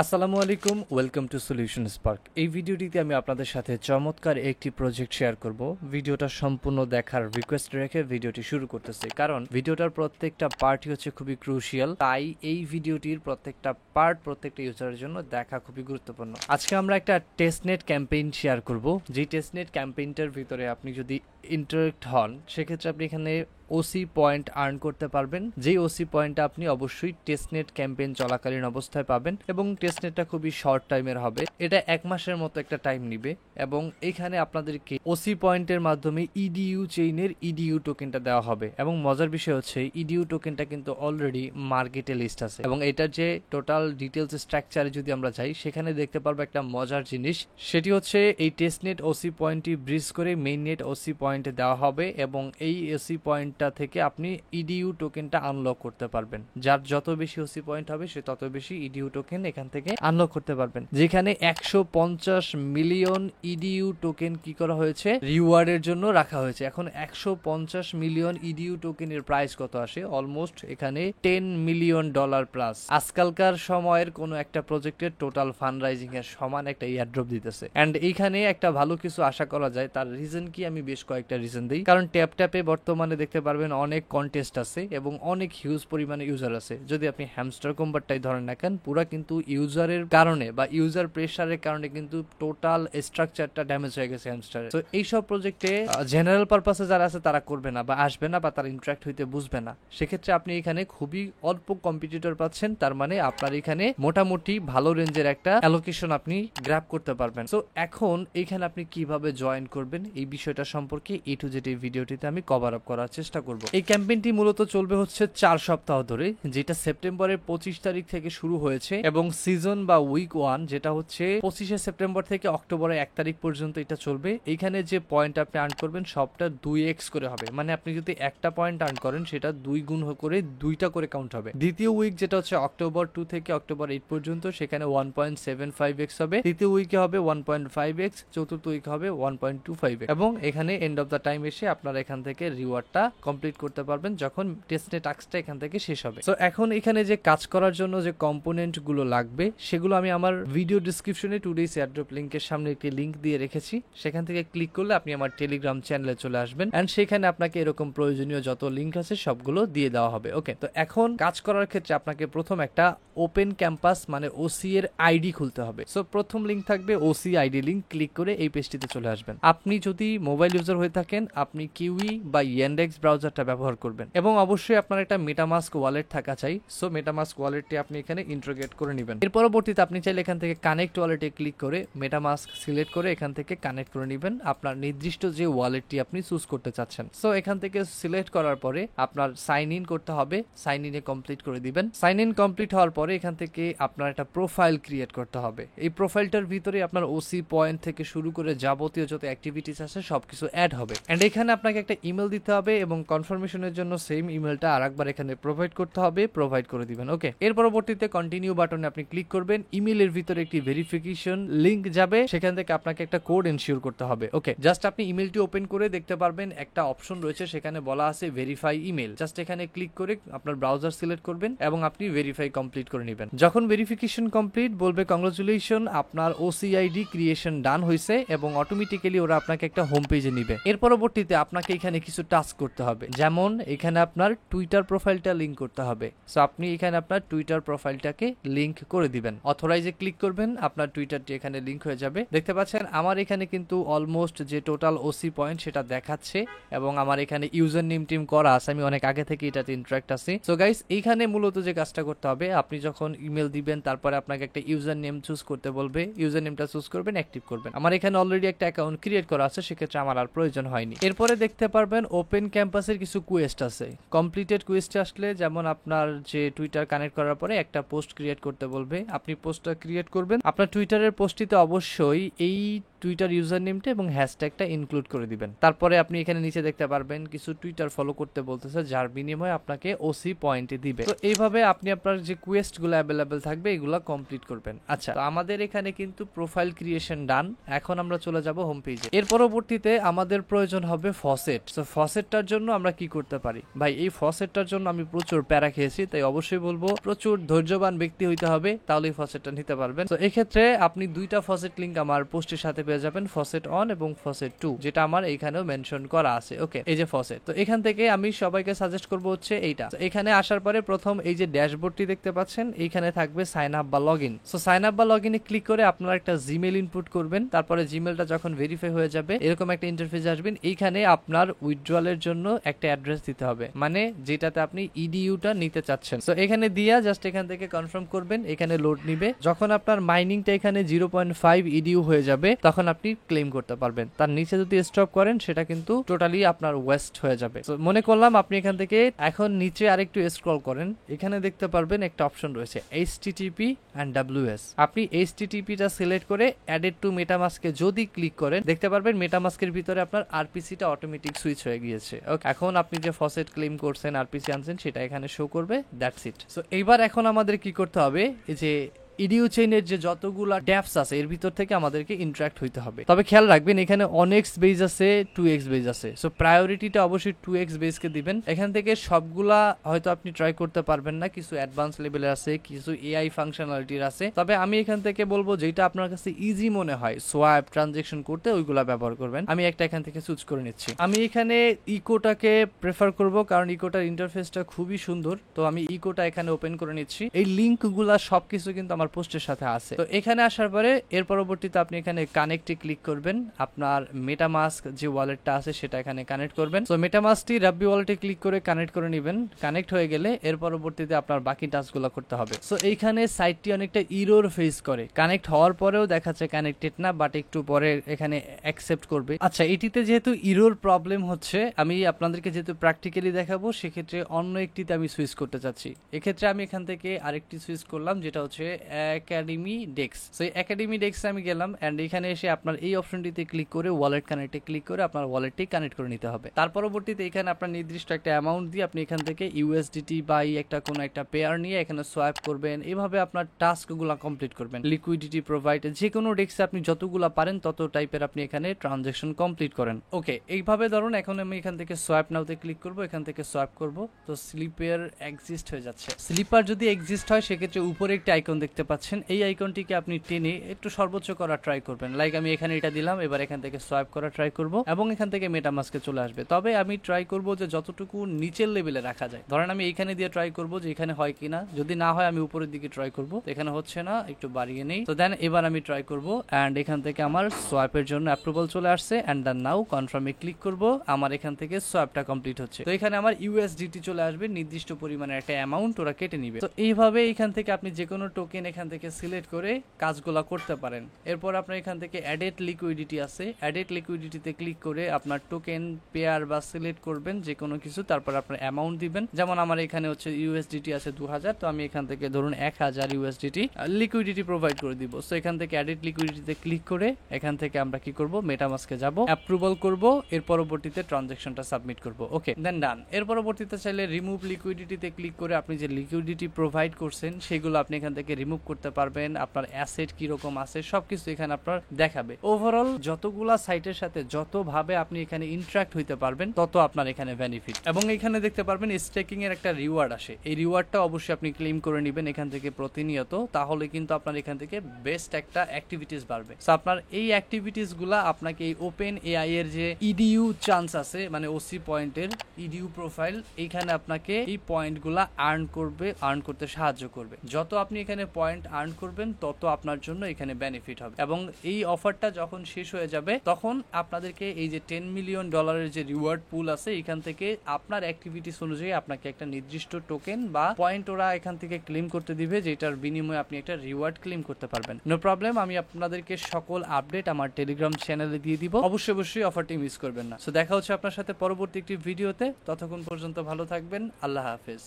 আসসালামু আলাইকুম, welcome to solution spark. এই ভিডিওটিতে আমি আপনাদের সাথে চমৎকার একটি প্রজেক্ট শেয়ার করব। ভিডিওটা সম্পূর্ণ দেখার রিকোয়েস্ট রেখে ভিডিওটি শুরু করতেছি, কারণ ভিডিওটার প্রত্যেকটা পার্টই হচ্ছে খুবই ক্রুশিয়াল। তাই এই ভিডিওটির প্রত্যেকটা পার্ট প্রত্যেকটা ইউজারের জন্য দেখা খুবই গুরুত্বপূর্ণ। আজকে আমরা একটা টেস্টনেট ক্যাম্পেইন শেয়ার করব। যে টেস্টনেট ক্যাম্পেইনটার ভিতরে আপনি যদি ইন্টারেক্ট হন, সেক্ষেত্রে আপনি এখানে ওসি পয়েন্ট আর্ন করতে পারবেন। যেই ওসি পয়েন্টটা আপনি অবশ্যই টেস্টনেট ক্যাম্পেইন চলাকালীন অবস্থায় পাবেন, এবং টেস্টনেটটা খুবই শর্ট টাইমের হবে। এটা 1 মাসের মতো একটা টাইম নিবে, এবং এখানে আপনাদেরকে ওসি পয়েন্টের মাধ্যমে ইডিইউ চেইনের ইডিইউ টোকেনটা দেওয়া হবে। এবং মজার বিষয় হচ্ছে ইডিইউ টোকেনটা কিন্তু অলরেডি মার্কেটে লিস্ট আছে, এবং এটার যে টোটাল ডিটেলস স্ট্রাকচারে যদি আমরা যাই, সেখানে দেখতে পারবো একটা মজার জিনিস। সেটি হচ্ছে এই টেস্টনেট ওসি পয়েন্টটি ব্রিজ করে মেইন নেট ওসি পয়েন্টে দেওয়া হবে, এবং এই ওসি পয়েন্ট থেকে আপনি ইডিইউ টোকেনটা আনলক করতে পারবেন। যার যত বেশি ওসি পয়েন্ট হবে সে তত বেশি ইডিইউ টোকেন এখান থেকে আনলক করতে পারবেন। যেখানে 150 মিলিয়ন ইডিইউ টোকেন কি করা হয়েছে, রিওয়ার্ডের জন্য রাখা হয়েছে। এখন 150 মিলিয়ন ইডিইউ টোকেনের প্রাইস কত আসে? অলমোস্ট এখানে $10 মিলিয়ন প্লাস। আজকালকার সময়ের কোন একটা প্রজেক্টের টোটাল ফান্ড রাইজিং এর সমান একটা এয়ারড্রপ দিতেছে। এন্ড এইখানে একটা ভালো কিছু আশা করা যায়। তার রিজন কি? আমি বেশ কয়েকটা রিজন দিই। কারণ ট্যাপে বর্তমানে দেখতে পারবেন অনেক কন্টেস্ট আছে এবং অনেক হিউজ পরিমাণে ইউজার আছে। যদি আপনি হ্যামস্টার কম্বারটাই ধরেন না কেন, পুরা কিন্তু ইউজারের কারণে বা ইউজার প্রেসারের কারণে কিন্তু টোটাল স্ট্রাকচারটা ড্যামেজ হয়ে গেছে হ্যামস্টারে। তো এইসব প্রজেক্টে জেনারেল পারপাসে যারা আছে তারা করবে না বা আসবে না, বা তারা ইন্টারাক্ট হইতে বুঝবে না। সেক্ষেত্রে আপনি এখানে খুবই অল্প কম্পিটিটর পাচ্ছেন। তার মানে আপনার এখানে মোটামুটি ভালো রেঞ্জের একটা অ্যালোকেশন আপনি গ্র্যাব করতে পারবেন। সো এখন এখানে আপনি কিভাবে জয়েন করবেন এই বিষয়টা সম্পর্কে এ টু জেড এই ভিডিওটিতে আমি কভার আপ করার চেষ্টা করব। এই ক্যাম্পেইনটি মূলত চলবে হচ্ছে 4 সপ্তাহ ধরে, যেটা সেপ্টেম্বরের 25 তারিখ থেকে শুরু হয়েছে, এবং সিজন বা উইক 1 যেটা হচ্ছে 25শে সেপ্টেম্বর থেকে অক্টোবরের 1 তারিখ পর্যন্ত এটা চলবে। এইখানে যে পয়েন্ট আপনি আর্ন করবেন সবটা 2x করে হবে। মানে আপনি যদি একটা পয়েন্ট আর্ন করেন সেটা 2 গুণ করে 2টা করে কাউন্ট হবে। দ্বিতীয় উইক যেটা হচ্ছে অক্টোবর 2 থেকে অক্টোবর 8 পর্যন্ত, সেখানে 1.75x হবে। তৃতীয় উইকে হবে 1.5x, চতুর্থ উইকে হবে 1.25x, এবং এখানে এন্ড অফ দ্য টাইম এসে আপনারা এখান থেকে রিওয়ার্ডটা কমপ্লিট করতে পারবেন যখন টেস্টনেট টাস্কটা এখান থেকে শেষ হবে। সো এখন এখানে যে কাজ করার জন্য যে কম্পোনেন্ট গুলো লাগবে সেগুলো আমি আমার ভিডিও ডেসক্রিপশনে টুডেস এয়ারড্রপ লিংকের সামনে একটি লিংক দিয়ে রেখেছি। সেখান থেকে ক্লিক করলে আপনি আমার টেলিগ্রাম চ্যানেলে চলে আসবেন, এন্ড সেখানে আপনাকে এরকম প্রয়োজনীয় যত লিংক আছে সবগুলো দিয়ে দেওয়া হবে। ওকে, তো এখন কাজ করার ক্ষেত্রে আপনাকে প্রথম একটা ওপেন ক্যাম্পাস মানে ওসি এর আইডি খুলতে হবে। সো প্রথম লিংক থাকবে ওসি আইডি লিংক, ক্লিক করে এই পেজটিতে চলে আসবেন। আপনি যদি মোবাইল ইউজার হয়ে থাকেন, আপনি কিউই বা ইয়ান্ডেক্স ব্রাউজারটা ব্যবহার করবেন, এবং অবশ্যই আপনার একটা মেটামাস্ক ওয়ালেট থাকা চাই। সো মেটামাস্ক ওয়ালেটটি আপনি এখানে ইন্টিগ্রেট করে নেবেন। এর পরবর্তীতে আপনি চাইলে এখান থেকে কানেক্ট ওয়ালেটে ক্লিক করে মেটামাস্ক সিলেক্ট করে এখান থেকে কানেক্ট করে নেবেন আপনার নির্দিষ্ট যে ওয়ালেটটি আপনি চুজ করতে চাচ্ছেন। সো এখান থেকে সিলেক্ট করার পরে আপনার সাইন ইন করতে হবে। সাইন ইনে কমপ্লিট করে দিবেন। সাইন ইন কমপ্লিট হওয়ার পরে এখান থেকে আপনার একটা প্রোফাইল ক্রিয়েট করতে হবে। এই প্রোফাইলটার ভিতরে আপনার ওসি পয়েন্ট থেকে শুরু করে যাবতীয় যত অ্যাক্টিভিটিস আছে সবকিছু অ্যাড হবে। এন্ড এখানে আপনাকে একটা ইমেল দিতে হবে, এবং কনফার্মেশনের জন্য সেম ইমেলটা আরেকবার এখানে প্রোভাইড করতে হবে। প্রোভাইড করে দিবেন। ওকে, এর পরবর্তীতে কন্টিনিউ বাটনে আপনি ক্লিক করবেন। ইমেলের ভিতরে একটি ভেরিফিকেশন লিংক যাবে, সেখান থেকে আপনাকে একটা কোড এনশিওর করতে হবে। ওকে, জাস্ট আপনি ইমেলটি ওপেন করে দেখতে পারবেন একটা অপশন রয়েছে, সেখানে বলা আছে ভেরিফাই ইমেল। জাস্ট এখানে ক্লিক করে আপনার ব্রাউজার সিলেক্ট করবেন এবং আপনি ভেরিফাই কমপ্লিট করে নেবেন। যখন ভেরিফিকেশন কমপ্লিট বলবে কংগ্রাচুলেশন, আপনার ওসিআইডি ক্রিয়েশন ডান হয়েছে, এবং অটোমেটিক্যালি ওরা আপনাকে একটা হোম পেজে নিবে। এর পরবর্তীতে আপনাকে এখানে কিছু টাস্ক করতে হবে, যেমন এখানে আপনার টুইটার প্রোফাইলটা লিংক করতে হবে। সো আপনি এখানে আপনার টুইটার প্রোফাইলটাকে লিংক করে দিবেন। অথরাইজে ক্লিক করবেন, আপনার টুইটারটি এখানে লিংক হয়ে যাবে। দেখতে পাচ্ছেন আমার এখানে কিন্তু অলমোস্ট যে টোটাল ওসি পয়েন্ট সেটা দেখাচ্ছে, এবং আমার এখানে ইউজার নেম টিম করা আছে। আমি অনেক আগে থেকে এটাতে ইন্টারাক্ট আছি। সো গাইস, এইখানে মূলত যে কাজটা করতে হবে, আপনি যখন ইমেল দিবেন তারপরে আপনাকে একটা ইউজার নেম চুজ করতে বলবে। ইউজার নেমটা চুজ করবেন, অ্যাক্টিভ করবেন। আমার এখানে অলরেডি একটা অ্যাকাউন্ট ক্রিয়েট করা আছে, সেক্ষেত্রে আমার আর প্রয়োজন হয়নি। এরপরে দেখতে পারবেন ওপেন ক্যাম্পাসের কিছু কোয়েস্ট আছে। কমপ্লিটেড কোয়েস্ট আসলে, যেমন আপনার যে টুইটার কানেক্ট করার পরে একটা পোস্ট ক্রিয়েট করতে বলবে, আপনি পোস্টটা ক্রিয়েট করবেন। আপনার টুইটারের পোস্টটিতে অবশ্যই এই টুইটার ইউজার নেমটা এবং হ্যাশট্যাগটা ইনক্লুড করে দিবেন। তারপরে আপনি এখানে নিচে দেখতে পারবেন কিছু টুইটার ফলো করতে বলতেছে, যার বিনিময়ে আপনাকে ওসি পয়েন্ট দিবে। তো এইভাবে আপনি আপনার যে কোয়েস্ট গুলো অ্যাভেলেবেল থাকবে এগুলো কমপ্লিট করবেন। আচ্ছা, তো আমাদের এখানে কিন্তু প্রোফাইল ক্রিয়েশন ডান। এখন আমরা চলে যাব হোম পেজে। এর পরবর্তীতে আমাদের প্রয়োজন হবে ফসেট। সো ফসেটটার জন্য আমরা কি করতে পারি ভাই? এই ফসেটটার জন্য আমি প্রচুর প্যারা খেয়েছি, তাই অবশ্যই বলবো প্রচুর ধৈর্যবান ব্যক্তি হইতে হবে, তাহলেই ফসেটটা নিতে পারবেন। তো এক্ষেত্রে আপনি দুইটা ফসেট লিংক আমার পোস্টের সাথে পেয়ে যাবেন, ফসেট অন এবং ফসেট 2, যেটা আমার এইখানেও মেনশন করা আছে। ওকে, এই যে ফসেট, তো এখান থেকে আমি সবাইকে সাজেস্ট করবো হচ্ছে এইটা। এখানে আসার পরে প্রথম এই যে ড্যাশবোর্ডটি দেখতে পাচ্ছেন, এইখানে থাকবে সাইন আপ বা log in. So sign up বা লগ ইনে ক্লিক করে আপনারা একটা জিমেল ইনপুট করবেন, তারপরে জিমেলটা যখন ভেরিফাই হয়ে যাবে এরকম একটা ইন্টারফেস আসবেন। এইখানে আপনার উইথড্রয়ালের জন্য একটা অ্যাড্রেস দিতে হবে, মানে যেটাতে আপনি ইডিইউটা নিতে চাচ্ছেন। সো এখানে দিয়া জাস্ট এখান থেকে কনফার্ম করবেন, এখানে লোড নিবে। যখন আপনার মাইনিংটা এখানে 0.5 ইডিইউ হয়ে যাবে তখন আপনি ক্লেম করতে পারবেন। তার নিচে যদি স্টপ করেন সেটা কিন্তু টোটালি আপনার ওয়েস্ট হয়ে যাবে। তো মনে করলাম আপনি এখান থেকে এখন নিচে আরেকটু স্ক্রল করেন, এখানে দেখতে পারবেন একটা অপশন রয়েছে HTTP and WS। আপনি HTTP টা সিলেক্ট করে অ্যাডেড টু মেটামাস্কে যদি ক্লিক করেন দেখতে পারবেন মেটামাস্কের ভিতরে আপনার আরপিসি টা অটোমেটিক সুইচ হয়ে গিয়েছে। ওকে, এখন আপনি যে ফসেট ক্লেম করছেন, আরপিসি আনছেন, সেটা এখানে শো করবে। That's it. সো এইবার এখন আমাদের কি করতে হবে, এই যে ইডিইউ চেইনের যে যতগুলা ড্যাপস আছে এর ভিতর থেকে আমাদেরকে ইন্টারাক্ট হইতে হবে। তবে খেয়াল রাখবেন এখানে 1x বেজ আছে, 2x বেজ আছে। সো প্রায়োরিটিটা অবশ্যই 2x বেজকে দিবেন। এখান থেকে সবগুলা হয়তো আপনি ট্রাই করতে পারবেন না, কিছু অ্যাডভান্স লেভেলের আছে, কিছু এআই ফাংশনালিটির আছে। তবে আমি এখান থেকে বলবো যেটা আপনার কাছে ইজি মনে হয় সোয়াইপ ট্রানজেকশন করতে, ওইগুলা ব্যবহার করবেন। আমি একটা এখান থেকে চুজ করে নিচ্ছি। আমি এখানে ইকোটাকে প্রেফার করব, কারণ ইকোটার ইন্টারফেসটা খুবই সুন্দর। তো আমি ইকোটা এখানে ওপেন করে নিচ্ছি। এই লিঙ্কগুলা সবকিছু কিন্তু আমার পোস্টের সাথে আছে। তো এখানে আসার পরে এর পরবর্তীতে আপনি এখানে কানেক্টে ক্লিক করবেন, আপনার মেটামাস্ক যে ওয়ালেটটা আছে সেটা এখানে কানেক্ট করবেন। সো মেটামাস্কটি রাব্বি ওয়ালেটে ক্লিক করে কানেক্ট করে নেবেন। কানেক্ট হয়ে গেলে এর পরবর্তীতে আপনার বাকি টাস্কগুলো করতে হবে। সো এইখানে সাইটটি অনেকটা ইরর ফেস করে, কানেক্ট হওয়ার পরেও দেখাচ্ছে কানেক্টেড না, বাট একটু পরে এখানে অ্যাকসেপ্ট করবে। আচ্ছা, এটিতে যেহেতু ইরর প্রবলেম হচ্ছে, আমি আপনাদেরকে যেহেতু প্র্যাকটিক্যালি দেখাবো সেক্ষেত্রে অন্য একটিতে আমি সুইচ করতে চাচ্ছি। এক্ষেত্রে আমি এখান থেকে আরেকটি সুইচ করলাম, যেটা হচ্ছে একাডেমি ডেস্ক। সো একাডেমি ডেস্কে আমি গেলাম এন্ড এখানে এসে আপনার এই অপশনটিতে ক্লিক করে ওয়ালেট কানেক্টে ক্লিক করে আপনার ওয়ালেটটি কানেক্ট করে নিতে হবে। তার পরবর্তীতে এখানে আপনার নির্দিষ্ট একটা অ্যামাউন্ট দিয়ে আপনি এখান থেকে ইউএসডিটি বা একটা কোনো একটা পেয়ার নিয়ে এখানে সোয়াইপ করবেন। এভাবে আপনার টাস্কগুলো কমপ্লিট করবেন। লিকুইডিটি প্রোভাইড, যে কোনো ডেস্কে আপনি যতগুলা পারেন তত টাইপের আপনি এখানে ট্রানজাকশন কমপ্লিট করেন। ওকে, এইভাবে ধরুন এখন আমি এখান থেকে সোয়াইপ নাওতে ক্লিক করব, এখান থেকে সোয়াইপ করব। তো স্লিপের এক্সিস্ট হয়ে যাচ্ছে। স্লিপার যদি এক্সিস্ট হয় সেক্ষেত্রে উপরে একটা আইকন দেখতে পাচ্ছেন, এই আইকনটিকে আপনি টেনে একটু সর্বোচ্চ করা ট্রাই করবেন। লাইক আমি এখানে এটা দিলাম, এবার এখান থেকে সোয়াইপ করা ট্রাই করব এবং এখান থেকে মেটামাস্কে চলে আসবে। তবে আমি ট্রাই করব যে যতটুকু নিচের লেভেলে রাখা যায়। ধরেন আমি এখানে দিয়ে ট্রাই করব যে এখানে হয় কিনা, যদি না হয় আমি উপরের দিকে ট্রাই করব। এখানে হচ্ছে না, একটু বাড়িয়ে নেই। তো দেন এবার আমি ট্রাই করব এন্ড এখান থেকে আমার সোয়াইপের জন্য অ্যাপ্রুভাল চলে আসছে এন্ড দেন নাও কনফার্মে ক্লিক করব। আমার এখান থেকে সোয়াইপটা কমপ্লিট হচ্ছে। তো এখানে আমার ইউএসডিটি চলে আসবে, নির্দিষ্ট পরিমাণের একটা অ্যামাউন্ট ওরা কেটে নিবে। তো এইভাবে এখান থেকে আপনি যে কোনো টোকেন এখান থেকে সিলেক্ট করে কাজগুলো করতে পারেন। এরপর আপনার এখান থেকে অ্যাডেড লিকুইডিটি আছে, অ্যাডেড লিকুইডিটিতে ক্লিক করে আপনার টোকেন পেয়ার বা সিলেক্ট করবেন যে কোনো কিছু, তারপর আপনার অ্যামাউন্ট দিবেন। যেমন আমার এখানে হচ্ছে ইউএসডিটি আছে 2000, তো আমি এখান থেকে ধরুন 1000 ইউএসডিটি লিকুইডিটি প্রোভাইড করে দিব। সো এখান থেকে অ্যাডেড লিকুইডিটিতে ক্লিক করে এখান থেকে আমরা কি করব, মেটামাস্কে যাব, অ্যাপ্রুভাল করব, এর পরবর্তীতে ট্রানজাকশনটা সাবমিট করব। ওকে, দেন ডান। এর পরবর্তীতে চাইলে রিমুভ লিকুইডিটিতে ক্লিক করে আপনি যে লিকুইডিটি প্রোভাইড করছেন সেগুলো আপনি এখান থেকে রিমুভ করতে পারবেন। আপনার অ্যাসেট কিরকম আছে সবকিছু এখানে আপনার দেখাবে। ওভারঅল যতগুলা সাইটের সাথে যতভাবে আপনি এখানে ইন্টারাক্ট হইতে পারবেন তত আপনার এখানে বেনিফিট। এবং এখানে দেখতে পারবেন স্টেকিং এর একটা রিওয়ার্ড আসে, এই রিওয়ার্ডটা অবশ্যই আপনি ক্লেম করে নেবেন এখান থেকে প্রতিনিয়ত, তাহলে কিন্তু আপনার এখান থেকে বেস্ট একটা অ্যাক্টিভিটিস বাড়বে। সো আপনার এই অ্যাক্টিভিটিস গুলা আপনাকে এই ওপেন এআই এর যে ইডিইউ চান্স আছে, মানে ওসি পয়েন্টের ইডিইউ প্রোফাইল, এইখানে আপনাকে এই পয়েন্ট গুলা আর্ন করতে সাহায্য করবে। যত আপনি এখানে পয়েন্ট আর্ন করবেন তত আপনার জন্য এখানে বেনিফিট হবে। এবং এই অফারটা যখন শেষ হয়ে যাবে তখন আপনাদেরকে এই যে $10 মিলিয়ন যে রিওয়ার্ড পুল আছে এখান থেকে আপনার অ্যাক্টিভিটিস অনুযায়ী আপনাকে একটা নির্দিষ্ট টোকেন বা পয়েন্ট ওরা এখান থেকে ক্লেম করতে দিবে, যেটার বিনিময়ে আপনি একটা রিওয়ার্ড ক্লেম করতে পারবেন। নো প্রবলেম, আমি আপনাদেরকে সকল আপডেট আমার টেলিগ্রাম চ্যানেলে দিয়ে দিব। অবশ্যই অফারটি মিস করবেন না। সো দেখা হচ্ছে আপনার সাথে পরবর্তী একটি ভিডিওতে। ততক্ষণ পর্যন্ত ভালো থাকবেন। আল্লাহ হাফেজ।